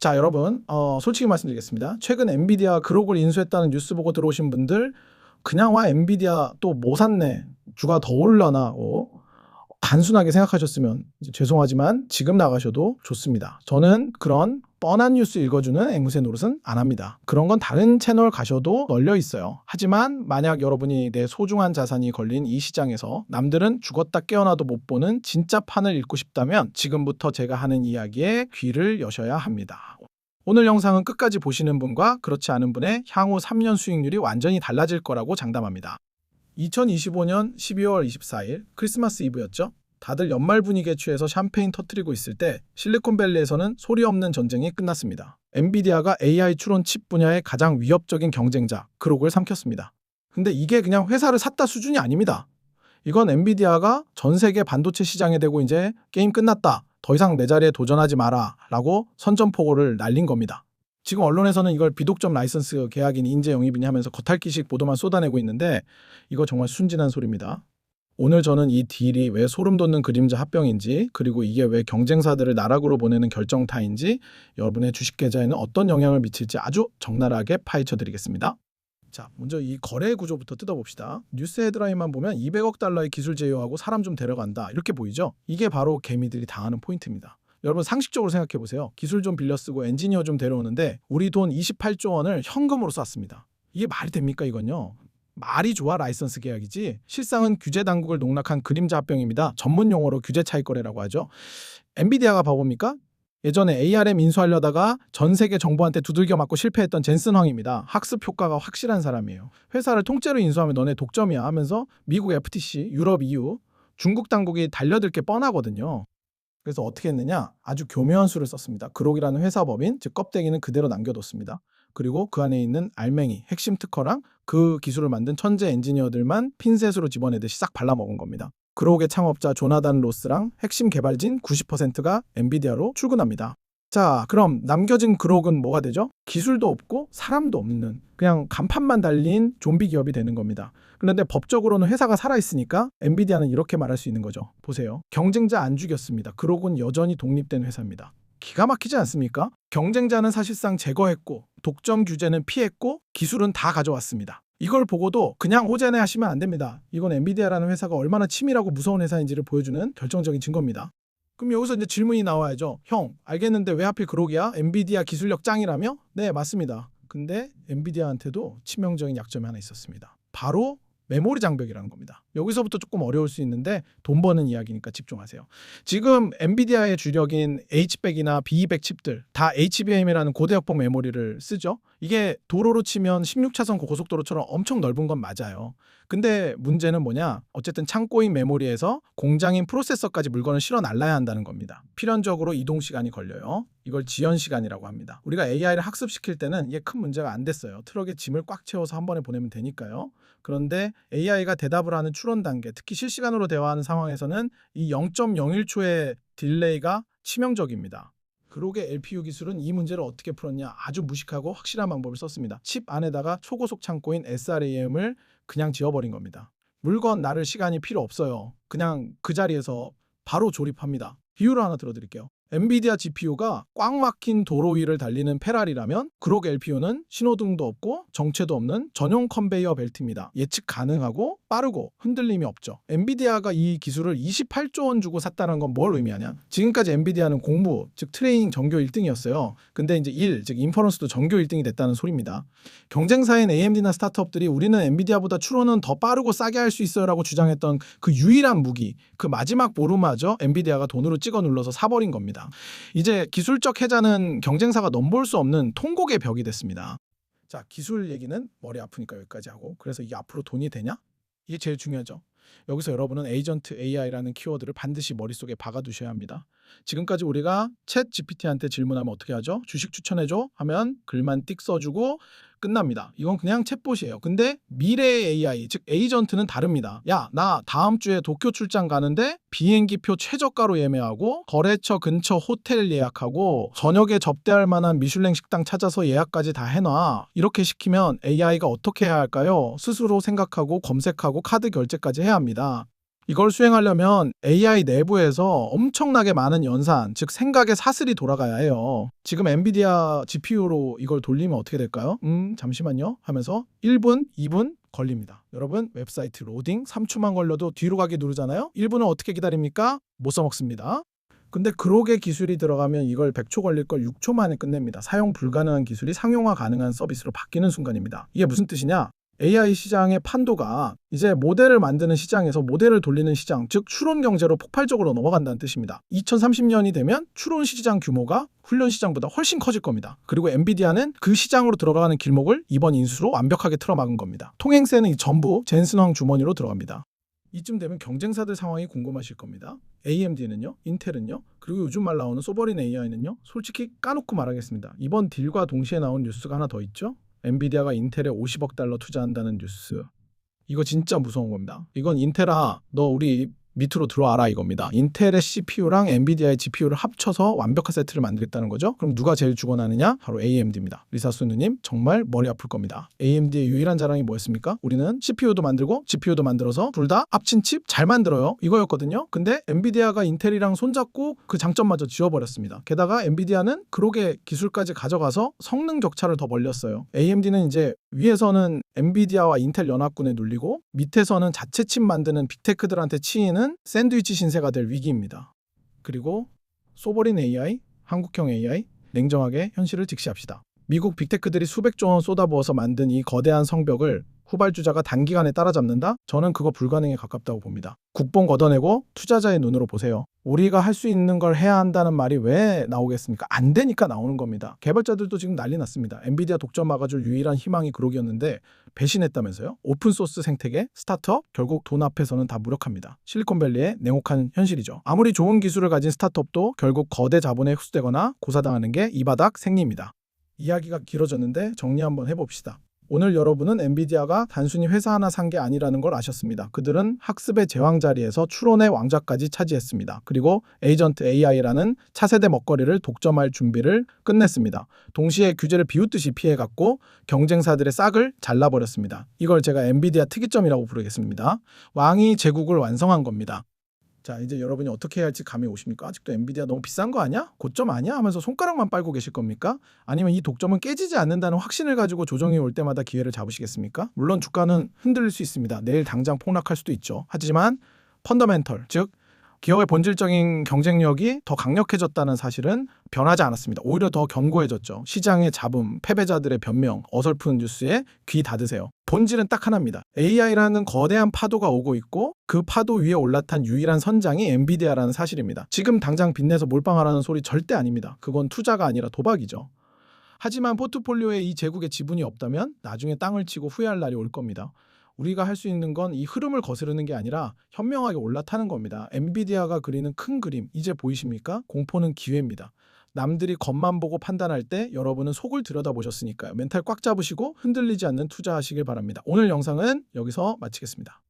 자, 여러분, 솔직히 말씀드리겠습니다. 최근 엔비디아 그록을 인수했다는 뉴스 보고 들어오신 분들 그냥 와 엔비디아 또 뭐 샀네, 주가 더 올려나고 단순하게 생각하셨으면 죄송하지만 지금 나가셔도 좋습니다. 저는 그런 뻔한 뉴스 읽어주는 앵무새 노릇은 안 합니다. 그런 건 다른 채널 가셔도 널려 있어요. 하지만 만약 여러분이 내 소중한 자산이 걸린 이 시장에서 남들은 죽었다 깨어나도 못 보는 진짜 판을 읽고 싶다면 지금부터 제가 하는 이야기에 귀를 여셔야 합니다. 오늘 영상은 끝까지 보시는 분과 그렇지 않은 분의 향후 3년 수익률이 완전히 달라질 거라고 장담합니다. 2025년 12월 24일 크리스마스 이브였죠. 다들 연말 분위기에 취해서 샴페인 터뜨리고 있을 때 실리콘밸리에서는 소리 없는 전쟁이 끝났습니다. 엔비디아가 AI 추론 칩 분야의 가장 위협적인 경쟁자 그록을 삼켰습니다. 근데 이게 그냥 회사를 샀다 수준이 아닙니다. 이건 엔비디아가 전 세계 반도체 시장에 대고 이제 게임 끝났다, 더 이상 내 자리에 도전하지 마라 라고 선전포고를 날린 겁니다. 지금 언론에서는 이걸 비독점 라이선스 계약인 인재 영입이니 하면서 겉핥기식 보도만 쏟아내고 있는데 이거 정말 순진한 소리입니다. 오늘 저는 이 딜이 왜 소름 돋는 그림자 합병인지, 그리고 이게 왜 경쟁사들을 나락으로 보내는 결정타인지, 여러분의 주식 계좌에는 어떤 영향을 미칠지 아주 적나라하게 파헤쳐 드리겠습니다. 자, 먼저 이 거래 구조부터 뜯어봅시다. 뉴스 헤드라인만 보면 200억 달러의 기술 제휴하고 사람 좀 데려간다 이렇게 보이죠? 이게 바로 개미들이 당하는 포인트입니다. 여러분 상식적으로 생각해 보세요. 기술 좀 빌려 쓰고 엔지니어 좀 데려오는데 우리 돈 28조 원을 현금으로 쐈습니다. 이게 말이 됩니까 이건요? 말이 좋아 라이선스 계약이지 실상은 규제 당국을 농락한 그림자 합병입니다. 전문 용어로 규제 차익 거래라고 하죠. 엔비디아가 봐봅니까? 예전에 ARM 인수하려다가 전 세계 정부한테 두들겨 맞고 실패했던 젠슨 황입니다. 학습 효과가 확실한 사람이에요. 회사를 통째로 인수하면 너네 독점이야 하면서 미국 FTC, 유럽 EU, 중국 당국이 달려들 게 뻔하거든요. 그래서 어떻게 했느냐? 아주 교묘한 수를 썼습니다. 그록이라는 회사 법인, 즉 껍데기는 그대로 남겨뒀습니다. 그리고 그 안에 있는 알맹이, 핵심 특허랑 그 기술을 만든 천재 엔지니어들만 핀셋으로 집어내듯이 싹 발라먹은 겁니다. 그록의 창업자 조나단 로스랑 핵심 개발진 90%가 엔비디아로 출근합니다. 자, 그럼 남겨진 그록은 뭐가 되죠? 기술도 없고 사람도 없는 그냥 간판만 달린 좀비 기업이 되는 겁니다. 그런데 법적으로는 회사가 살아있으니까 엔비디아는 이렇게 말할 수 있는 거죠. 보세요. 경쟁자 안 죽였습니다. 그록은 여전히 독립된 회사입니다. 기가 막히지 않습니까? 경쟁자는 사실상 제거했고 독점 규제는 피했고 기술은 다 가져왔습니다. 이걸 보고도 그냥 호재내 하시면 안 됩니다. 이건 엔비디아라는 회사가 얼마나 치밀하고 무서운 회사인지를 보여주는 결정적인 증거입니다. 그럼 여기서 이제 질문이 나와야죠. 형, 알겠는데 왜 하필 그록이야? 엔비디아 기술력 짱이라며? 네, 맞습니다. 근데 엔비디아한테도 치명적인 약점이 하나 있었습니다. 바로 메모리 장벽이라는 겁니다. 여기서부터 조금 어려울 수 있는데 돈 버는 이야기니까 집중하세요. 지금 엔비디아의 주력인 H100이나 B200 칩들 다 HBM이라는 고대역폭 메모리를 쓰죠. 이게 도로로 치면 16차선 고속도로처럼 엄청 넓은 건 맞아요. 근데 문제는 뭐냐? 어쨌든 창고인 메모리에서 공장인 프로세서까지 물건을 실어 날라야 한다는 겁니다. 필연적으로 이동 시간이 걸려요. 이걸 지연 시간이라고 합니다. 우리가 AI를 학습시킬 때는 이게 큰 문제가 안 됐어요. 트럭에 짐을 꽉 채워서 한 번에 보내면 되니까요. 그런데 AI가 대답을 하는 추론 단계, 특히 실시간으로 대화하는 상황에서는 이 0.01초의 딜레이가 치명적입니다. 그록의 LPU 기술은 이 문제를 어떻게 풀었냐? 아주 무식하고 확실한 방법을 썼습니다. 칩 안에다가 초고속 창고인 SRAM을 그냥 지어버린 겁니다. 물건 나를 시간이 필요 없어요. 그냥 그 자리에서 바로 조립합니다. 비유를 하나 들어드릴게요. 엔비디아 GPU가 꽉 막힌 도로 위를 달리는 페라리라면 그록 LPU는 신호등도 없고 정체도 없는 전용 컨베이어 벨트입니다. 예측 가능하고 빠르고 흔들림이 없죠. 엔비디아가 이 기술을 28조 원 주고 샀다는 건 뭘 의미하냐? 지금까지 엔비디아는 공부, 즉 트레이닝 전교 1등이었어요. 근데 이제 즉 인퍼런스도 전교 1등이 됐다는 소리입니다. 경쟁사인 AMD나 스타트업들이 우리는 엔비디아보다 추론은 더 빠르고 싸게 할 수 있어요 라고 주장했던 그 유일한 무기, 그 마지막 보루마저 엔비디아가 돈으로 찍어 눌러서 사버린 겁니다. 이제 기술적 해자는 경쟁사가 넘볼 수 없는 통곡의 벽이 됐습니다. 자, 기술 얘기는 머리 아프니까 여기까지 하고, 그래서 이게 앞으로 돈이 되냐? 이게 제일 중요하죠. 여기서 여러분은 에이전트 AI라는 키워드를 반드시 머릿속에 박아두셔야 합니다. 지금까지 우리가 챗 GPT한테 질문하면 어떻게 하죠? 주식 추천해줘 하면 글만 띡 써주고 끝납니다. 이건 그냥 챗봇이에요. 근데 미래의 AI, 즉 에이전트는 다릅니다. 야, 나 다음 주에 도쿄 출장 가는데 비행기표 최저가로 예매하고 거래처 근처 호텔 예약하고 저녁에 접대할 만한 미슐랭 식당 찾아서 예약까지 다 해놔. 이렇게 시키면 AI가 어떻게 해야 할까요? 스스로 생각하고 검색하고 카드 결제까지 해야 합니다. 이걸 수행하려면 AI 내부에서 엄청나게 많은 연산, 즉 생각의 사슬이 돌아가야 해요. 지금 엔비디아 GPU로 이걸 돌리면 어떻게 될까요? 잠시만요 하면서 1분, 2분 걸립니다. 여러분 웹사이트 로딩 3초만 걸려도 뒤로 가기 누르잖아요. 1분은 어떻게 기다립니까? 못 써먹습니다. 근데 그로게 기술이 들어가면 이걸 100초 걸릴 걸 6초 만에 끝냅니다. 사용 불가능한 기술이 상용화 가능한 서비스로 바뀌는 순간입니다. 이게 무슨 뜻이냐? AI 시장의 판도가 이제 모델을 만드는 시장에서 모델을 돌리는 시장, 즉 추론 경제로 폭발적으로 넘어간다는 뜻입니다. 2030년이 되면 추론 시장 규모가 훈련 시장보다 훨씬 커질 겁니다. 그리고 엔비디아는 그 시장으로 들어가는 길목을 이번 인수로 완벽하게 틀어막은 겁니다. 통행세는 전부 젠슨 황 주머니로 들어갑니다. 이쯤 되면 경쟁사들 상황이 궁금하실 겁니다. AMD는요, 인텔은요, 그리고 요즘 말 나오는 소버린 AI는요. 솔직히 까놓고 말하겠습니다. 이번 딜과 동시에 나온 뉴스가 하나 더 있죠. 엔비디아가 인텔에 50억 달러 투자한다는 뉴스. 이거 진짜 무서운 겁니다. 이건 인텔아, 너 우리 밑으로 들어와라 이겁니다. 인텔의 CPU랑 엔비디아의 GPU를 합쳐서 완벽한 세트를 만들겠다는 거죠. 그럼 누가 제일 죽어나느냐? 바로 AMD입니다. 리사스 누님 정말 머리 아플 겁니다. AMD의 유일한 자랑이 뭐였습니까? 우리는 CPU도 만들고 GPU도 만들어서 둘 다 합친 칩 잘 만들어요. 이거였거든요. 근데 엔비디아가 인텔이랑 손잡고 그 장점마저 지워버렸습니다. 게다가 엔비디아는 그로게 기술까지 가져가서 성능 격차를 더 벌렸어요. AMD는 이제 위에서는 엔비디아와 인텔 연합군에 눌리고 밑에서는 자체 칩 만드는 빅테크들한테 치이는 샌드위치 신세가 될 위기입니다. 그리고 소버린 AI, 한국형 AI, 냉정하게 현실을 직시합시다. 미국 빅테크들이 수백조 원 쏟아부어서 만든 이 거대한 성벽을 후발주자가 단기간에 따라잡는다? 저는 그거 불가능에 가깝다고 봅니다. 국뽕 걷어내고 투자자의 눈으로 보세요. 우리가 할 수 있는 걸 해야 한다는 말이 왜 나오겠습니까? 안 되니까 나오는 겁니다. 개발자들도 지금 난리 났습니다. 엔비디아 독점 막아줄 유일한 희망이 그러기였는데 배신했다면서요? 오픈소스 생태계, 스타트업, 결국 돈 앞에서는 다 무력합니다. 실리콘밸리의 냉혹한 현실이죠. 아무리 좋은 기술을 가진 스타트업도 결국 거대 자본에 흡수되거나 고사당하는 게 이 바닥 생리입니다. 이야기가 길어졌는데 정리 한번 해봅시다. 오늘 여러분은 엔비디아가 단순히 회사 하나 산 게 아니라는 걸 아셨습니다. 그들은 학습의 제왕 자리에서 추론의 왕좌까지 차지했습니다. 그리고 에이전트 AI라는 차세대 먹거리를 독점할 준비를 끝냈습니다. 동시에 규제를 비웃듯이 피해갔고 경쟁사들의 싹을 잘라버렸습니다. 이걸 제가 엔비디아 특이점이라고 부르겠습니다. 왕이 제국을 완성한 겁니다. 자, 이제 여러분이 어떻게 해야 할지 감이 오십니까? 아직도 엔비디아 너무 비싼 거 아니야? 고점 아니야? 하면서 손가락만 빨고 계실 겁니까? 아니면 이 독점은 깨지지 않는다는 확신을 가지고 조정이 올 때마다 기회를 잡으시겠습니까? 물론 주가는 흔들릴 수 있습니다. 내일 당장 폭락할 수도 있죠. 하지만 펀더멘털, 즉 기업의 본질적인 경쟁력이 더 강력해졌다는 사실은 변하지 않았습니다. 오히려 더 견고해졌죠. 시장의 잡음, 패배자들의 변명, 어설픈 뉴스에 귀 닫으세요. 본질은 딱 하나입니다. AI라는 거대한 파도가 오고 있고 그 파도 위에 올라탄 유일한 선장이 엔비디아라는 사실입니다. 지금 당장 빚내서 몰빵하라는 소리 절대 아닙니다. 그건 투자가 아니라 도박이죠. 하지만 포트폴리오에 이 제국의 지분이 없다면 나중에 땅을 치고 후회할 날이 올 겁니다. 우리가 할 수 있는 건 이 흐름을 거스르는 게 아니라 현명하게 올라타는 겁니다. 엔비디아가 그리는 큰 그림 이제 보이십니까? 공포는 기회입니다. 남들이 겉만 보고 판단할 때 여러분은 속을 들여다보셨으니까요. 멘탈 꽉 잡으시고 흔들리지 않는 투자하시길 바랍니다. 오늘 영상은 여기서 마치겠습니다.